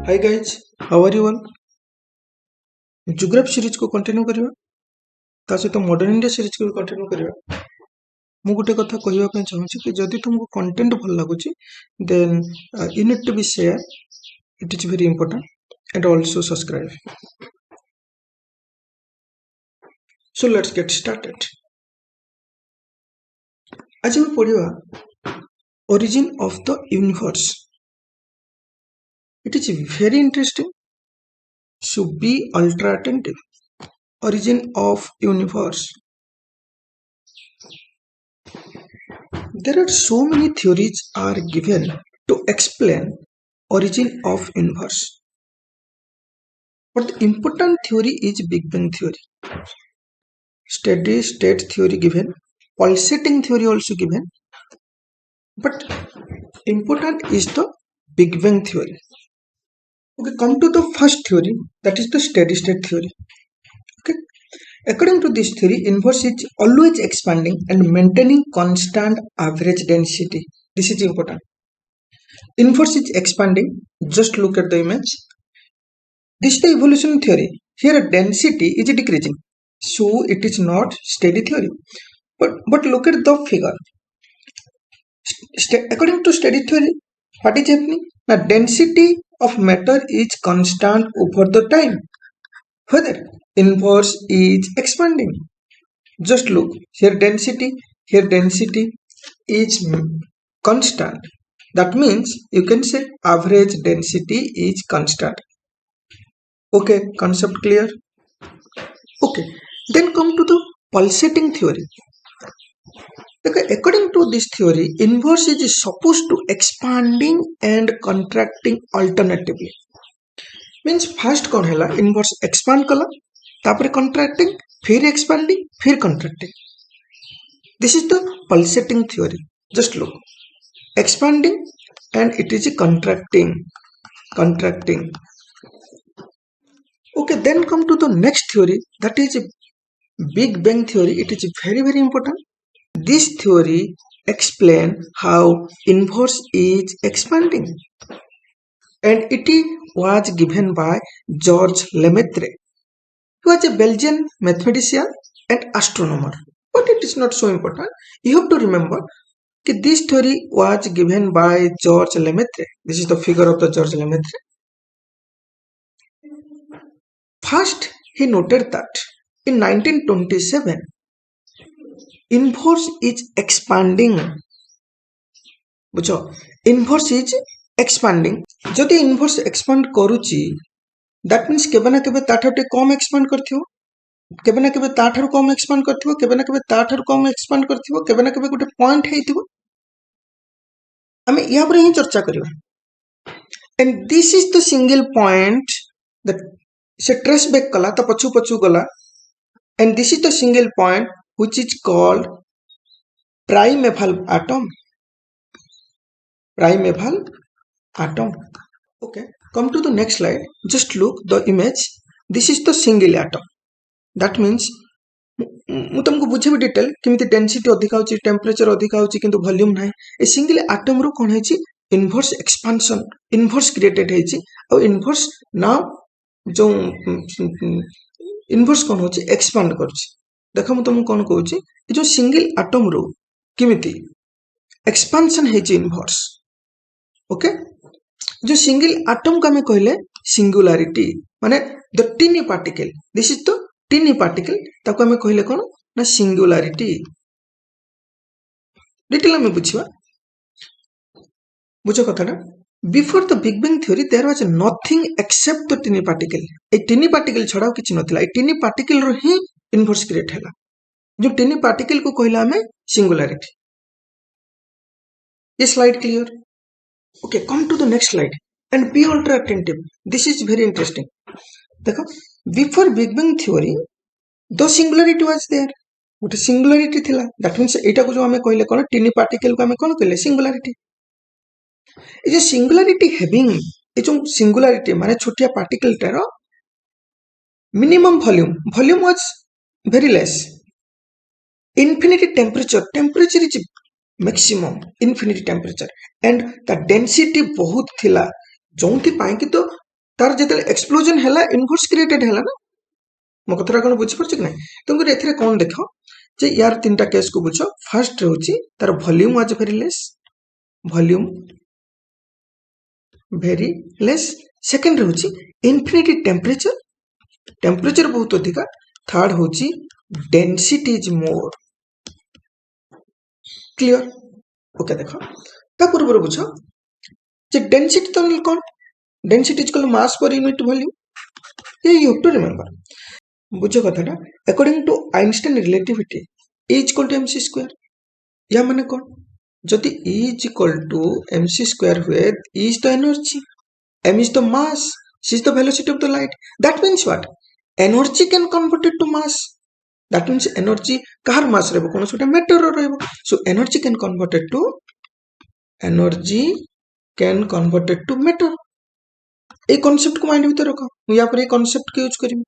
Hi guys, how are you all. Geography series को continue करिवा ता सहित मॉडर्न इंडिया सीरीज को कंटिन्यू करिवा। मु गोटे कथा कहबा पे चाहूची कि जदि तुमको कंटेंट भल लागुची then you need to be share, it is very important and also subscribe. So let's get started. आज हम पढ़िवा origin of the universe. It is very interesting, so be ultra attentive. Origin of universe. There are so many theories are given to explain origin of universe, but the important theory is Big Bang theory. Steady state theory given, pulsating theory also given, but important is the Big Bang theory. Okay, come to the first theory, that is the steady state theory. Okay. According to this theory, universe is always expanding and maintaining constant average density. This is important. Universe is expanding. Just look at the image. This is the evolution theory. Here density is decreasing. So it is not steady theory. But look at the figure. According to steady theory, what is happening? Now density of matter is constant over the time. Whether inverse is expanding. Just look, here density is constant. That means you can say average density is constant. Okay, concept clear? Okay, then come to the pulsating theory. Okay, according to this theory, inverse is supposed to expanding and contracting alternatively. Means first कौन है inverse expand कला, तापर contracting, फिर expanding, फिर contracting. This is the pulsating theory. Just look, expanding and it is contracting. Okay, then come to the next theory, that is Big Bang theory. It is very important. This theory explain how inverse is expanding, and it was given by George Lemaitre. He was a Belgian mathematician and astronomer, but it is not so important. You have to remember that this theory was given by George Lemaitre. This is the figure of the George Lemaitre. First, he noted that in 1927, inverse is expanding. बुझो, inverse is expanding. जदि inverse expand करूची, that means केबे ना केबे ताठाटे कम expand करथियो, केबे ना केबे ताठारु कम expand करथियो, केबे ना केबे ताठारु कम expand करथियो, केबे ना केबे गोटे पॉइंट हेइथिबो. हमें या पर ही चर्चा करिवा. And this is the single point that से trace back कला त पछु पछु गला, and this is the single point which is called primeval atom. Okay, come to the next slide. Just look the image. This is the single atom. That means मु तुमको बुझेबी detail किमिति density अधिक होची, temperature अधिक होची, किंतु volume नाही. A single atom रो कोन हेची इनवर्स एक्सपांशन, इनवर्स क्रिएटेड हेची. और इनवर्स नाउ जो इनवर्स कोन होची एक्सपांड करची. देखो मु तुमको कोन कहूची, ए जो सिंगल एटम रो किमिति एक्सपांशन हेची इनवर्स. ओके, जो सिंगल एटम का मैं कहले सिंगुलरिटी, माने the tiny particle. This is the tiny particle, ताको हमें कहले कोन ना सिंगुलरिटी. डिटेल में बुझिबा, बुझो कथा ना. Before the big bang theory there was nothing except the tiny particle. ए टिनी पार्टिकल छडा किछ नथिला. ए टिनी पार्टिकल रो ही इनवर्स क्रिएट हैला. जो टिनी पार्टिकल को कहला हमें सिंगुलरिटी. ये slide clear? Okay, come to the next slide and be ultra attentive. This is very interesting. देखो, before Big Bang theory, the singularity was there. What singularity थिला? That means एटा को जो हमें कहले कोन टिनी पार्टिकल को हमें कोन कहले सिंगुलरिटी. ए जो सिंगुलरिटी हैविंग, ए जो सिंगुलरिटी माने छोटिया particle tarot minimum volume was very less. Infinity temperature is maximum, infinity temperature, and the density बहुत थिला, जोंथि पाई कि तो तार जेते एक्सप्लोजन हैला इनवर्स क्रिएटेड हैला ना मो कथरा कोन बुझी परछ कि नै तुमको एथिरे कोन देखो जे यार तीनटा केस को बुझो फर्स्ट रहउची तार volume was very less volume very less second रहउची इन्फिनिटी टेम्परेचर टेम्परेचर बहुत अधिका थर्ड होची density is more clear okay देखो ता पूर्व बुझो जे डेंसिटी तो कोन density is equal mass per unit volume ये यू हैव टू रिमेंबर बुझो कथाटा according to Einstein relativity E is equal to mc square या माने कोन जदि E is equal to mc square हुए E is the energy m is the mass c is the velocity of the light that means what energy can convert it to mass that means energy kahar mass रहबो कोन सोटा matter रहबो so energy can convert it to matter A concept को mind भीतर रखो मु या पर ए concept के यूज करिम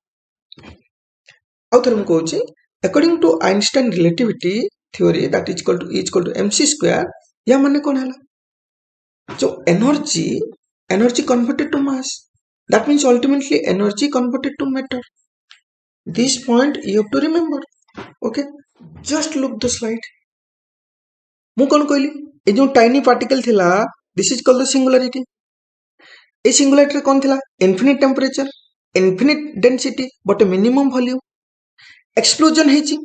आउ थरम कहूची according to Einstein relativity theory that is equal to mc square या माने कोन हला जो energy converted to mass that means ultimately energy converted to matter this point you have to remember okay just look the slide मु कोन कहली ए जो tiny particle थिला this is called the singularity A singularity कोन थिला infinite temperature infinite density but a minimum volume explosion ହେଇची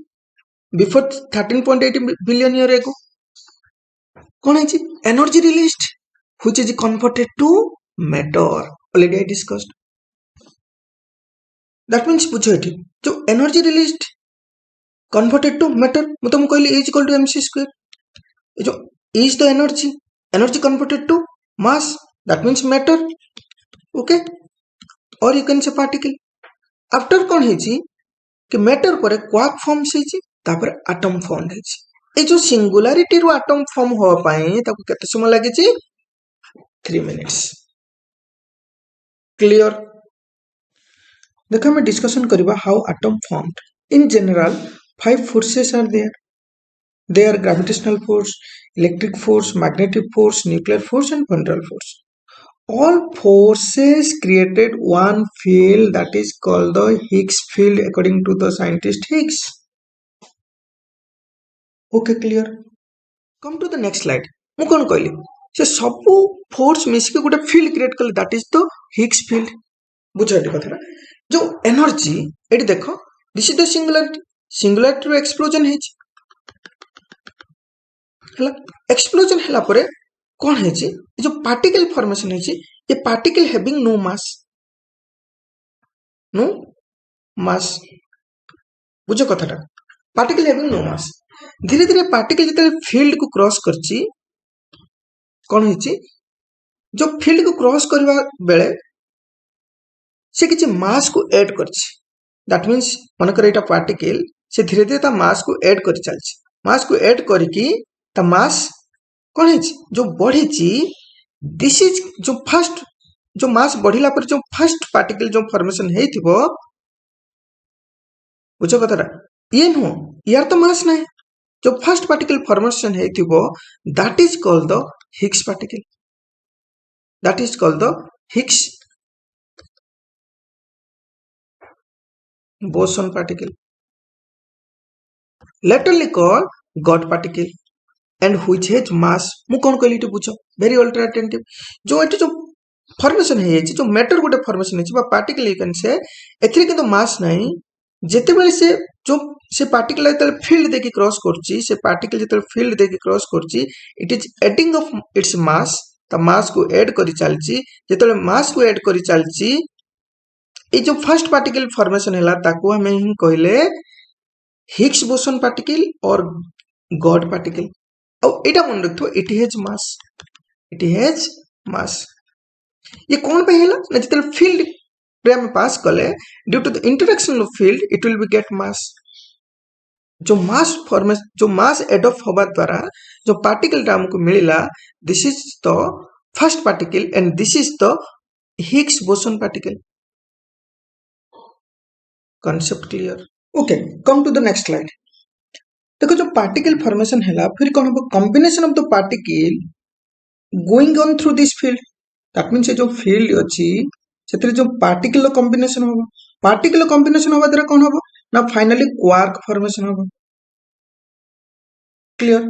before 13.8 billion year ago कौन है energy released which is converted to matter already I discussed that means पूछो एठी जो energy released converted to matter मु तुम कहली E is equal to mc square जो is the energy converted to mass that means matter okay or you can say particle after कौन है कि मैटर पर क्वार्क फॉर्म से तापर एटम फॉर्म है ए जो सिंगुलरिटी रो एटम फॉर्म हो पाए ताको केते समय लागे छी 3 मिनिट्स क्लियर देखो हम डिस्कशन करबा how atom formed in general 5 forces are there gravitational force electric force magnetic force nuclear force and van der Waals force all forces created one field that is called the Higgs field according to the scientist Higgs okay clear come to the next slide मु कोन कहली से सब force मिस के गोटे field create करले that is the Higgs field बुझो एटी कथा जो एनर्जी एटी देखो दिस इज द सिंगुलरिटी रो एक्सप्लोजन हेची हला एक्सप्लोजन हला परे कौन है जो पार्टिकल फॉर्मेशन है ये पार्टिकल हैविंग नो मास बुझो कथाटा पार्टिकल हैविंग नो मास धीरे धीरे पार्टिकल जते फील्ड को क्रॉस करची कौन है जो फील्ड को क्रॉस करवा बेले से किछि मास को ऐड करची दैट मींस मनकर एटा पार्टिकल से धीरे धीरे ता मास को ऐड कर चलची मास को ऐड करके ता मास कौन है जो बढ़ी दिस इज जो फर्स्ट जो मास बढ़िला पर जो फर्स्ट पार्टिकल जो फॉर्मेशन हेथिबो बुझो कथरा ये नो यार तो मास नहीं जो फर्स्ट पार्टिकल फॉर्मेशन हेथिबो that is called the Higgs particle that is called the Higgs boson particle laterally called God particle and which has mass मु कोन कहली टे पूछो वेरी अल्टरनेटिव जो एटी जो फॉर्मेशन है जो मैटर गोटे फॉर्मेशन है बा पार्टिकल यू कैन से एथरे किंतु मास नहीं जेते बेले से जो से पार्टिकल जेते फील्ड देके क्रॉस करची से पार्टिकल जेते फील्ड देके क्रॉस करची it is adding of its mass त मास को ऐड करी चलची जेते मास को ऐड करी चलची ए जो फर्स्ट पार्टिकल फॉर्मेशन हैला ताको हमें ही कहले Higgs boson particle और God particle और एटा मन रखथो इट हैज मास ये कौन पे हैला ना जतल फील्ड रे हम पास कले due to the interaction of field it will be get mass जो मास फॉर्मेशन जो मास एड ऑफ होबा द्वारा जो पार्टिकल टा हमको मिलिला this is the first particle and this is the Higgs boson particle concept clear okay come to the next slide देखो जो पार्टिकल फॉर्मेशन हैला फिर कौन हो combination of the particle going on through this field that means जो field अछि से जो पार्टिकल कॉम्बिनेशन हम पार्टिकल कॉम्बिनेशन हवा द्वारा कौन हम ना फाइनली क्वार्क फॉर्मेशन हम क्लियर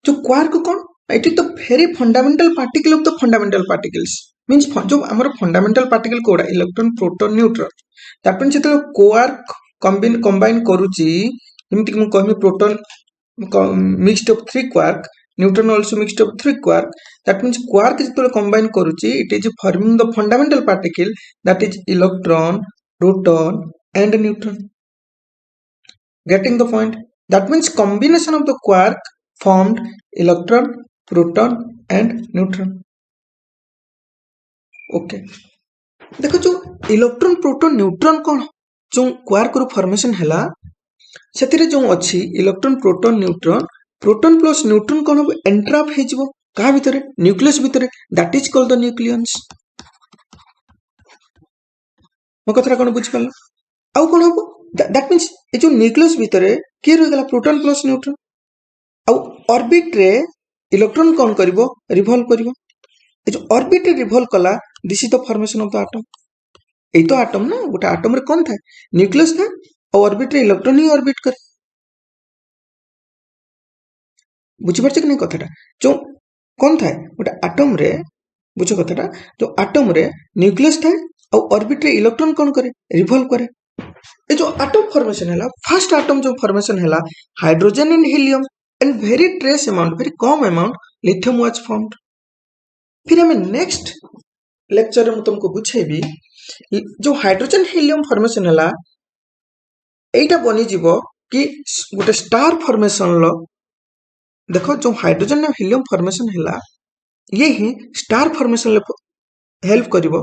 जो क्वार्क कौन it is the very fundamental particle of the fundamental particles means जो हमर फंडामेंटल पार्टिकल कोडा electron proton neutron that means जेते क्वार्क कंबाइन करूची जेमति कि कहमी proton mixed of three quark neutron also mixed of three quark that means quark is combine karuchi it is forming the fundamental particle that is electron proton and neutron getting the point that means combination of the quark formed electron proton and neutron okay देखो जो electron proton neutron कौन जो quark रो formation हैला सेतिरे जो अछि electron proton neutron proton plus neutron कोन हो एंट्राप हे जिवो का भितरे न्यूक्लियस भितरे that is called the nucleus मो कथरा कोन बुझ पल्ला आउ कोन हो दैट मींस ए जो न्यूक्लियस भितरे के रह गला प्रोटॉन प्लस न्यूट्रॉन आउ ऑर्बिट रे इलेक्ट्रॉन कोन करबो रिवॉल्व करबो ए जो ऑर्बिट रे रिवॉल्व कला this is the formation of the atom A तो एटम ना गोटा एटम रे कोन था न्यूक्लियस था ऑर्बिट रे इलेक्ट्रॉन ही ऑर्बिट करे बुझी परछ कि नहीं कथाटा जो कौन थाए गोटे एटम रे बुझ कथाटा जो एटम रे न्यूक्लियस थाए और ऑर्बिट रे इलेक्ट्रॉन कौन करे रिवॉल्व करे ए जो एटम फॉर्मेशन हैला फर्स्ट एटम जो फॉर्मेशन हैला hydrogen and helium and very trace amount very come amount lithium was formed फिर हमें नेक्स्ट लेक्चर में तुमको बुझेबी जो हाइड्रोजन हीलियम फॉर्मेशन हैला एटा बनी जीवो कि गोटे स्टार फॉर्मेशन लो देखो जो हाइड्रोजन और हीलियम फॉर्मेशन हैला ये ही स्टार फॉर्मेशन हेल्प करिवो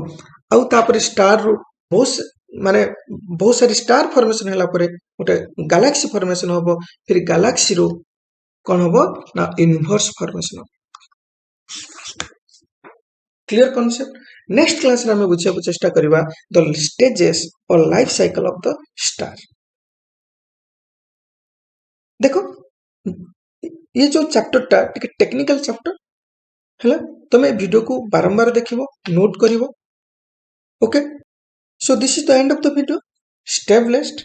आउ तापर स्टार रो बहुत माने बहुत सारी स्टार फॉर्मेशन हैला परे गोटे गैलेक्सी फॉर्मेशन होबो फिर गैलेक्सी रो कोन होबो ना इनवर्स फॉर्मेशन होबो क्लियर कांसेप्ट नेक्स्ट क्लास रे हम बुझिया चेष्टा करबा द स्टेजेस और life cycle of the star देखो ये जो चैप्टर टा टेक्निकल चैप्टर है तुम वीडियो को बारंबार देखिबो नोट करिवो okay so this is the end of the video stay blessed